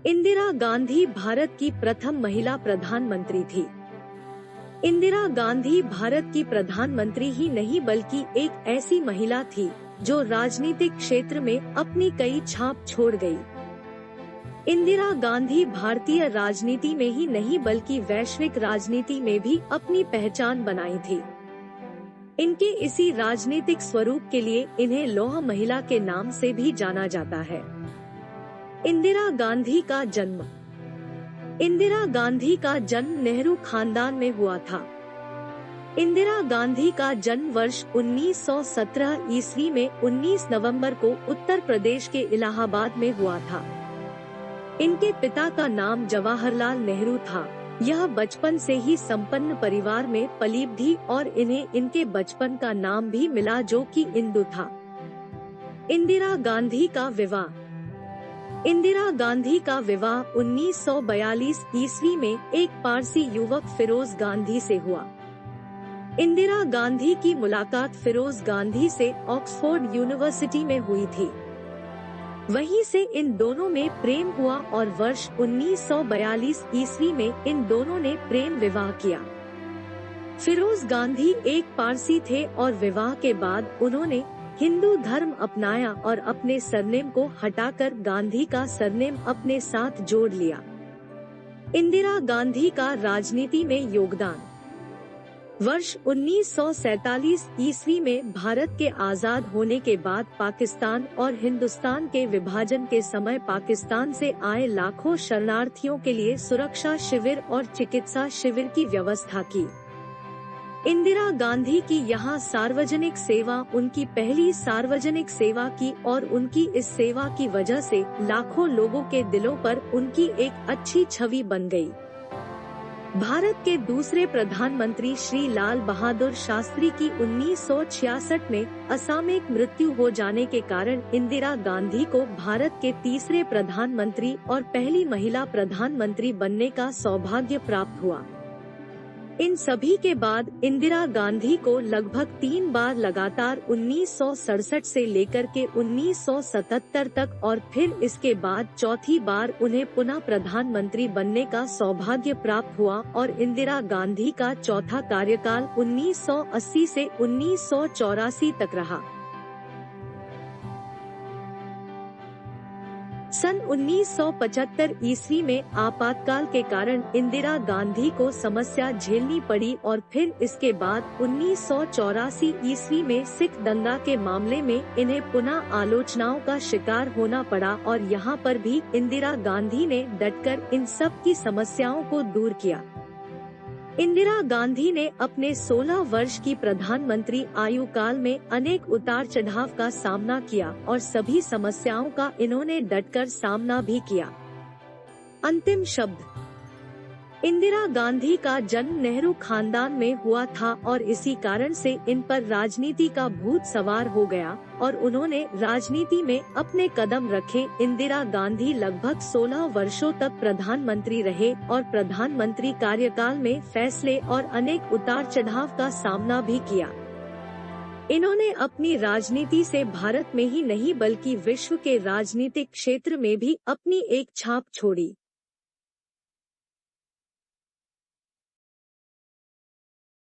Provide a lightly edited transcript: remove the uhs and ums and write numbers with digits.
इंदिरा गांधी भारत की प्रथम महिला प्रधानमंत्री थी। इंदिरा गांधी भारत की प्रधानमंत्री ही नहीं बल्कि एक ऐसी महिला थी जो राजनीतिक क्षेत्र में अपनी कई छाप छोड़ गई। इंदिरा गांधी भारतीय राजनीति में ही नहीं बल्कि वैश्विक राजनीति में भी अपनी पहचान बनाई थी। इनके इसी राजनीतिक स्वरूप के लिए इन्हें लौह महिला के नाम से भी जाना जाता है। इंदिरा गांधी का जन्म। इंदिरा गांधी का जन्म नेहरू खानदान में हुआ था। इंदिरा गांधी का जन्म वर्ष 1917 ईस्वी में 19 नवंबर को उत्तर प्रदेश के इलाहाबाद में हुआ था। इनके पिता का नाम जवाहरलाल नेहरू था। यह बचपन से ही संपन्न परिवार में पली बढ़ी और इन्हें इनके बचपन का नाम भी मिला जो कि इंदु था। इंदिरा गांधी का विवाह। इंदिरा गांधी का विवाह 1942 ईस्वी में एक पारसी युवक फिरोज गांधी से हुआ। इंदिरा गांधी की मुलाकात फिरोज गांधी से ऑक्सफोर्ड यूनिवर्सिटी में हुई थी। वहीं से इन दोनों में प्रेम हुआ और वर्ष 1942 ईस्वी में इन दोनों ने प्रेम विवाह किया। फिरोज गांधी एक पारसी थे और विवाह के बाद उन्होंने हिंदू धर्म अपनाया और अपने सरनेम को हटाकर गांधी का सरनेम अपने साथ जोड़ लिया। इंदिरा गांधी का राजनीति में योगदान। वर्ष 1947 ईस्वी में भारत के आजाद होने के बाद पाकिस्तान और हिंदुस्तान के विभाजन के समय पाकिस्तान से आए लाखों शरणार्थियों के लिए सुरक्षा शिविर और चिकित्सा शिविर की व्यवस्था की। इंदिरा गांधी की यहाँ सार्वजनिक सेवा उनकी पहली सार्वजनिक सेवा की और उनकी इस सेवा की वजह से लाखों लोगों के दिलों पर उनकी एक अच्छी छवि बन गई। भारत के दूसरे प्रधानमंत्री श्री लाल बहादुर शास्त्री की 1966 में असामयिक मृत्यु हो जाने के कारण इंदिरा गांधी को भारत के तीसरे प्रधानमंत्री और पहली महिला प्रधानमंत्री बनने का सौभाग्य प्राप्त हुआ। इन सभी के बाद इंदिरा गांधी को लगभग 3 बार लगातार 1967 से लेकर के 1977 तक और फिर इसके बाद चौथी बार उन्हें पुनः प्रधानमंत्री बनने का सौभाग्य प्राप्त हुआ और इंदिरा गांधी का चौथा कार्यकाल 1980 से 1984 तक रहा। सन 1975 ईस्वी में आपातकाल के कारण इंदिरा गांधी को समस्या झेलनी पड़ी और फिर इसके बाद 1984 ईस्वी में सिख दंगा के मामले में इन्हें पुनः आलोचनाओं का शिकार होना पड़ा और यहाँ पर भी इंदिरा गांधी ने डटकर इन सब की समस्याओं को दूर किया। इंदिरा गांधी ने अपने 16 वर्ष की प्रधानमंत्री आयु काल में अनेक उतार चढ़ाव का सामना किया और सभी समस्याओं का इन्होंने डटकर सामना भी किया। अंतिम शब्द। इंदिरा गांधी का जन्म नेहरू खानदान में हुआ था और इसी कारण से इन पर राजनीति का भूत सवार हो गया और उन्होंने राजनीति में अपने कदम रखे। इंदिरा गांधी लगभग 16 वर्षों तक प्रधानमंत्री रहे और प्रधानमंत्री कार्यकाल में फैसले और अनेक उतार चढ़ाव का सामना भी किया। इन्होंने अपनी राजनीति से भारत में ही नहीं बल्कि विश्व के राजनीतिक क्षेत्र में भी अपनी एक छाप छोड़ी।